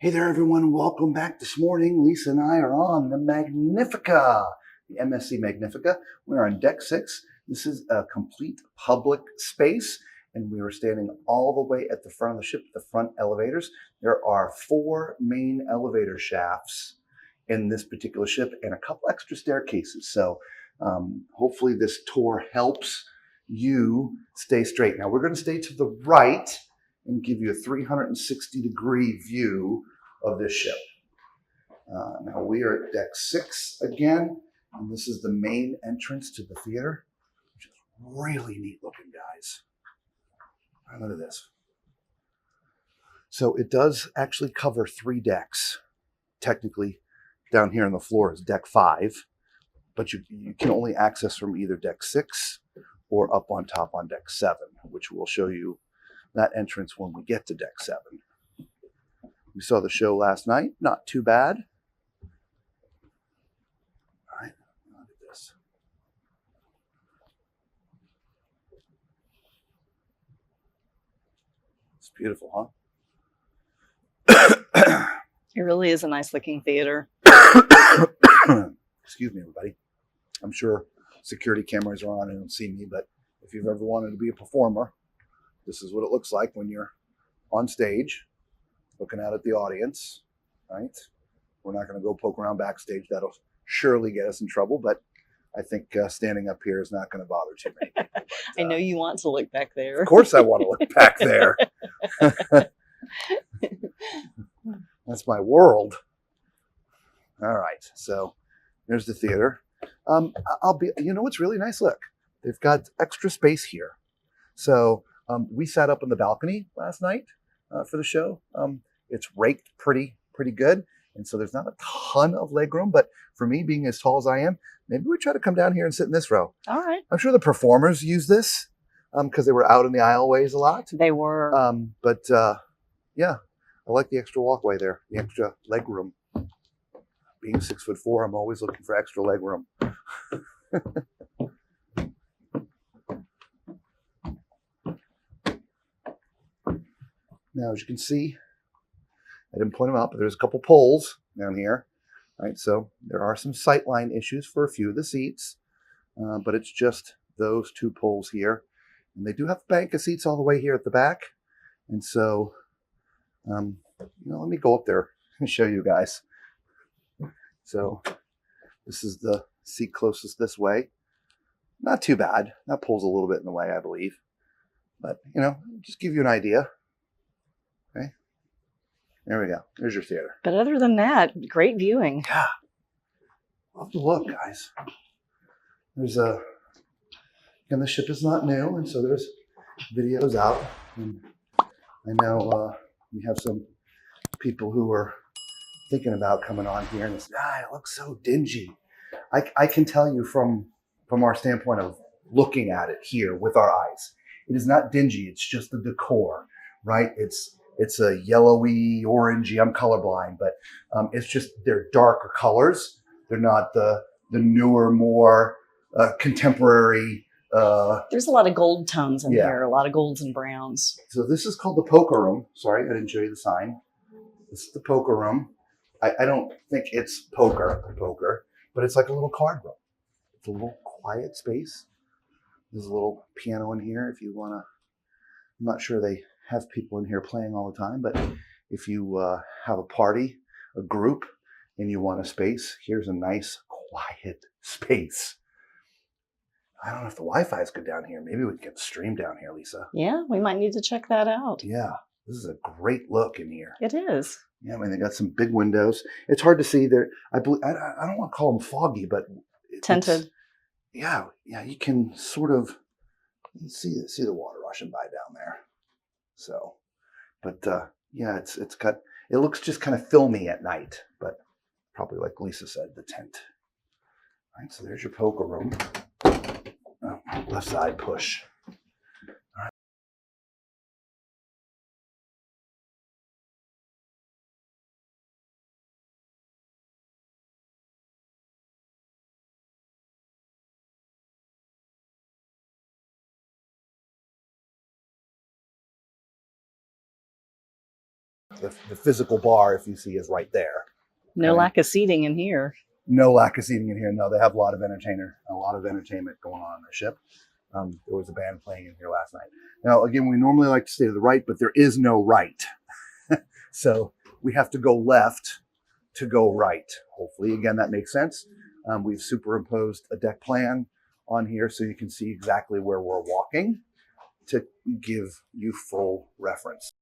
Hey there, everyone. Welcome back this morning. Lisa and I are on the Magnifica, the MSC Magnifica. We're on deck 6. This is a complete public space, and we are standing all the way at the front of the ship, the front elevators. There are 4 main elevator shafts in this particular ship and a couple extra staircases. So hopefully this tour helps you stay straight. Now, we're going to stay to the right and give you a 360-degree view of this ship. Now we are at deck 6 again, and this is the main entrance to the theater, which is really neat looking, guys. Look at this. So it does actually cover 3 decks. Technically, down here on the floor is deck 5, but you can only access from either deck 6 or up on top on deck 7, which we'll show you that entrance when we get to deck 7. We saw the show last night, not too bad. All right, look at this. It's beautiful, huh? It really is a nice looking theater. Excuse me, everybody. I'm sure security cameras are on and don't see me, but if you've ever wanted to be a performer, this is what it looks like when you're on stage, looking out at the audience, right? We're not going to go poke around backstage. That'll surely get us in trouble, but I think standing up here is not going to bother too many people. But, I know you want to look back there. Of course I want to look back there. That's my world. All right, so there's the theater. You know what's really nice? Look, they've got extra space here. So we sat up on the balcony last night for the show. It's raked pretty good, and so there's not a ton of leg room. But for me, being as tall as I am, maybe we try to come down here and sit in this row. All right. I'm sure the performers use this because they were out in the aisleways a lot. They were. Yeah, I like the extra walkway there, the extra leg room. Being 6'4", I'm always looking for extra leg room. Now, as you can see, I didn't point them out, but there's a couple poles down here, right? So there are some sightline issues for a few of the seats, but it's just those 2 poles here. And they do have a bank of seats all the way here at the back. And so, let me go up there and show you guys. So this is the seat closest this way. Not too bad. That pole's a little bit in the way, I believe. But, just give you an idea. Okay. There we go. There's your theater. But other than that, great viewing. Yeah. Love the look, guys. There's and the ship is not new, and so there's videos out. And I know we have some people who are thinking about coming on here and it's, it looks so dingy. I can tell you from our standpoint of looking at it here with our eyes, it is not dingy. It's just the decor, right? It's a yellowy, orangey. I'm colorblind, but it's just they're darker colors. They're not the newer, more contemporary. There's a lot of gold tones in here, a lot of golds and browns. So this is called the poker room. Sorry, I didn't show you the sign. This is the poker room. I don't think it's poker, but it's like a little card room. It's a little quiet space. There's a little piano in here if you want to. I'm not sure they have people in here playing all the time, but if you have a party, a group, and you want a space, here's a nice quiet space. I don't know if the Wi-Fi is good down here. Maybe we can stream down here, Lisa. Yeah, we might need to check that out. Yeah, this is a great look in here. It is. Yeah, I mean, they got some big windows. It's hard to see there. I don't want to call them foggy, but tinted. Yeah, you can sort of see the water rushing by down there. So, but it looks just kind of filmy at night, but probably like Lisa said, the tent. All right, so there's your poker room. Oh, left side push. All right. the physical bar, if you see, is right there. No Okay. lack of seating in here. No lack of seating in here. No, they have a lot of entertainment going on the ship. There was a band playing in here last night. Now, again, we normally like to stay to the right, but there is no right. So we have to go left to go right. Hopefully, again, that makes sense. We've superimposed a deck plan on here so you can see exactly where we're walking to give you full reference.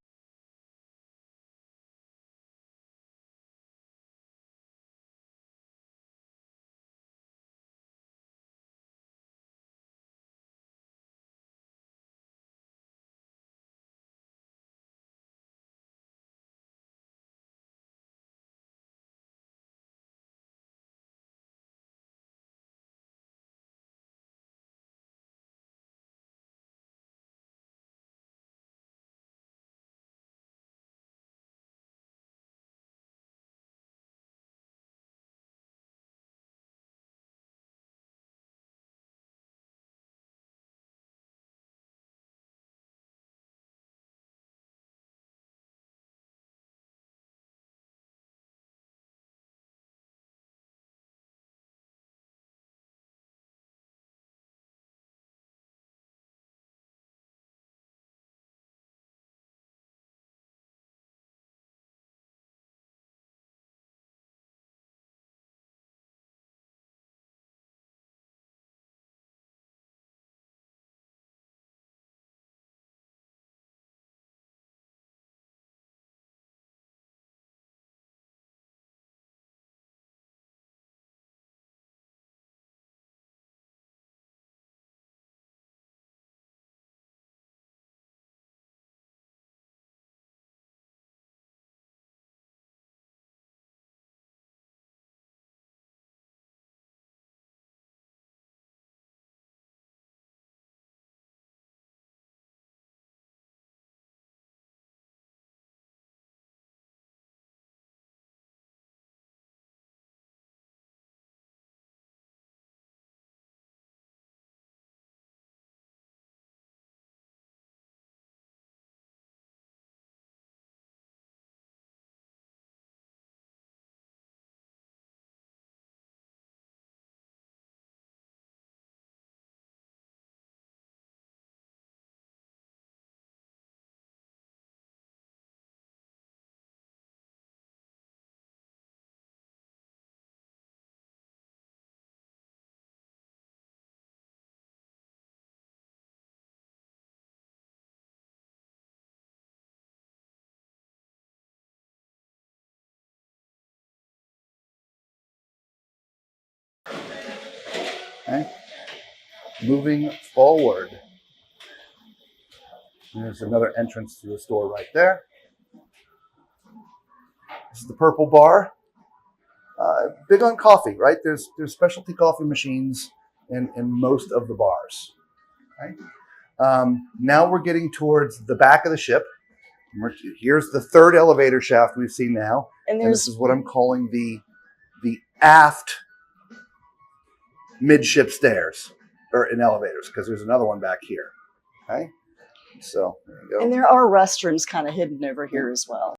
Okay. Moving forward. There's another entrance to the store right there. This is the purple bar. Big on coffee, right? There's specialty coffee machines in most of the bars. Right? Now we're getting towards the back of the ship. Here's the third elevator shaft we've seen now, And and this is what I'm calling the aft midship stairs, or in elevators, because there's another one back here. Okay, so there you go. And there are restrooms kind of hidden over here as well.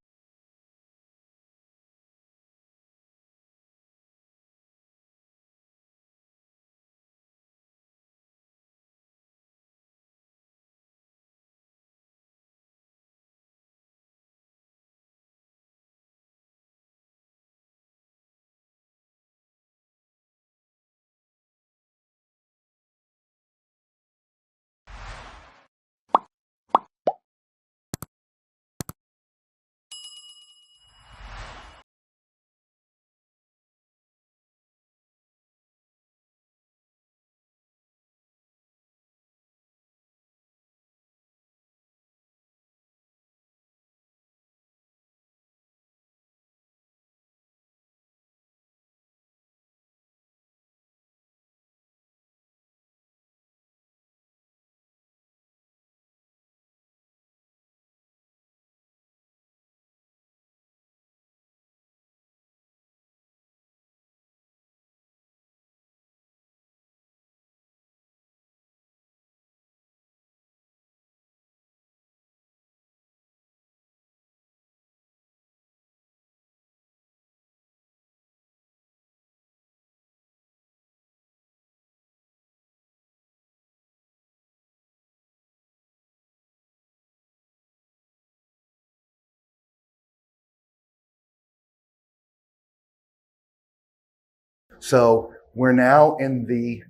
So we're now in the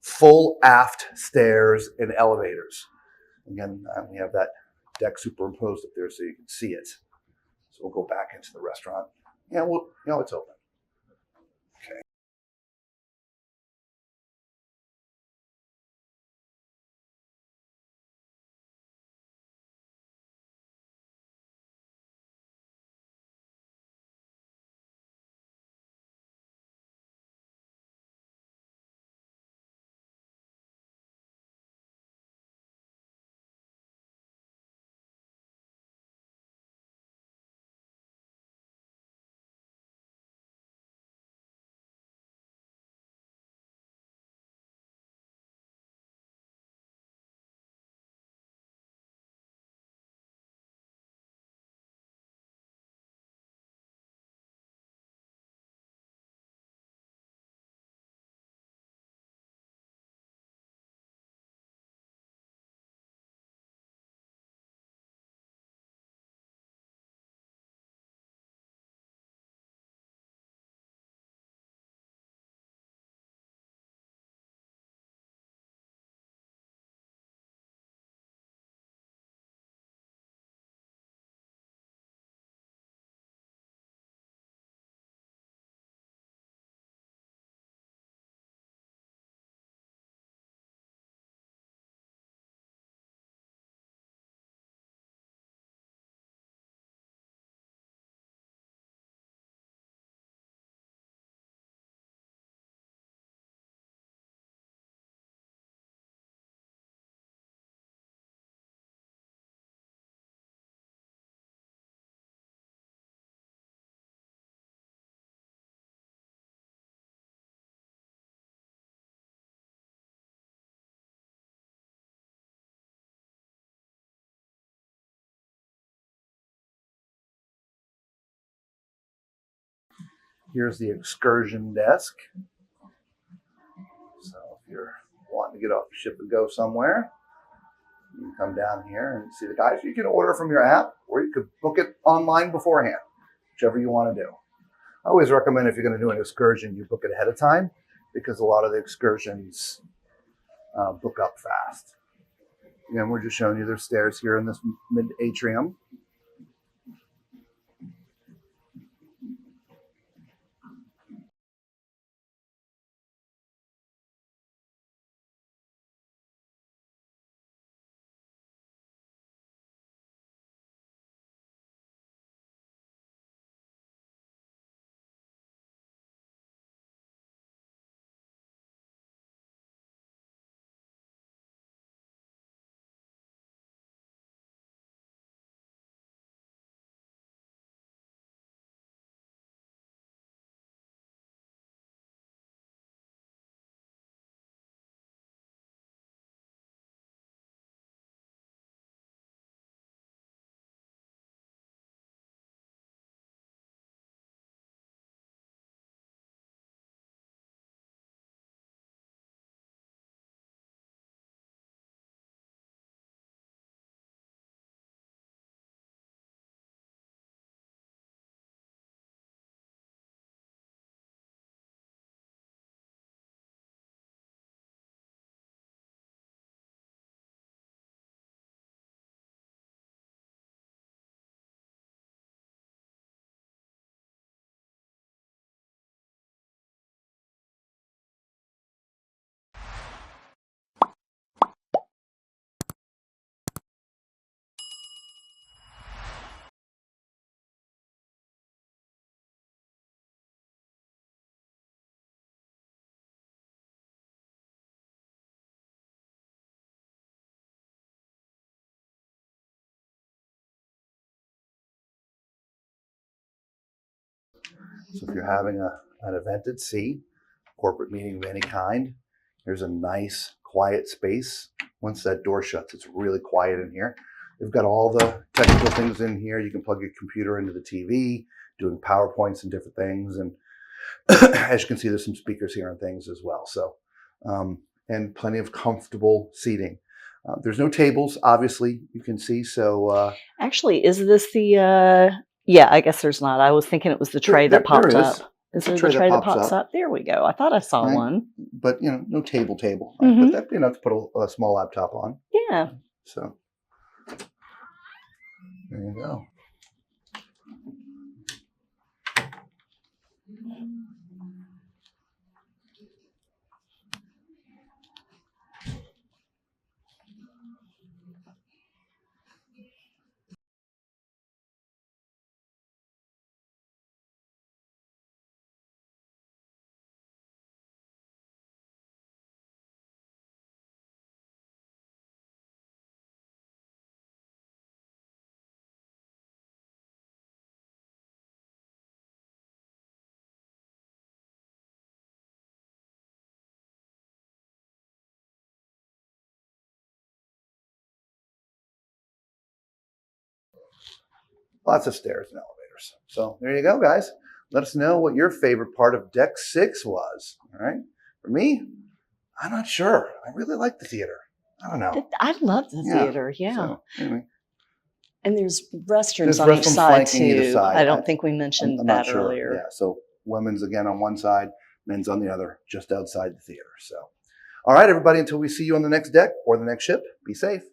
full aft stairs and elevators. Again, we have that deck superimposed up there so you can see it. So we'll go back into the restaurant. Yeah, well, it's open. Okay. Here's the excursion desk. So if you're wanting to get off the ship and go somewhere, you can come down here and see the guys. You can order from your app, or you could book it online beforehand, whichever you want to do. I always recommend if you're going to do an excursion, you book it ahead of time, because a lot of the excursions book up fast. Again, we're just showing you there's stairs here in this mid-atrium. So if you're having an event at sea, corporate meeting of any kind, there's a nice quiet space. Once that door shuts, it's really quiet in here. They've got all the technical things in here. You can plug your computer into the TV, doing PowerPoints and different things. And as you can see, there's some speakers here and things as well. So, and plenty of comfortable seating. There's no tables, obviously, you can see. So actually, is this the? Yeah, I guess there's not. I was thinking it was the tray that popped up. Is there tray the that tray that pops pops up? There we go. I thought I saw Right. one. But, no table. Right? Mhm. But that, to put a small laptop on. Yeah. So there you go. Lots of stairs and elevators. So there you go, guys. Let us know what your favorite part of Deck 6 was. All right. For me, I'm not sure. I really like the theater. I don't know. I love the theater. Yeah. So, anyway. And there's restrooms There's on each restrooms side flanking either too. side. I don't think we mentioned I'm that not sure. earlier. Yeah. So women's again on one side, men's on the other, just outside the theater. So, all right, everybody, until we see you on the next deck or the next ship, be safe.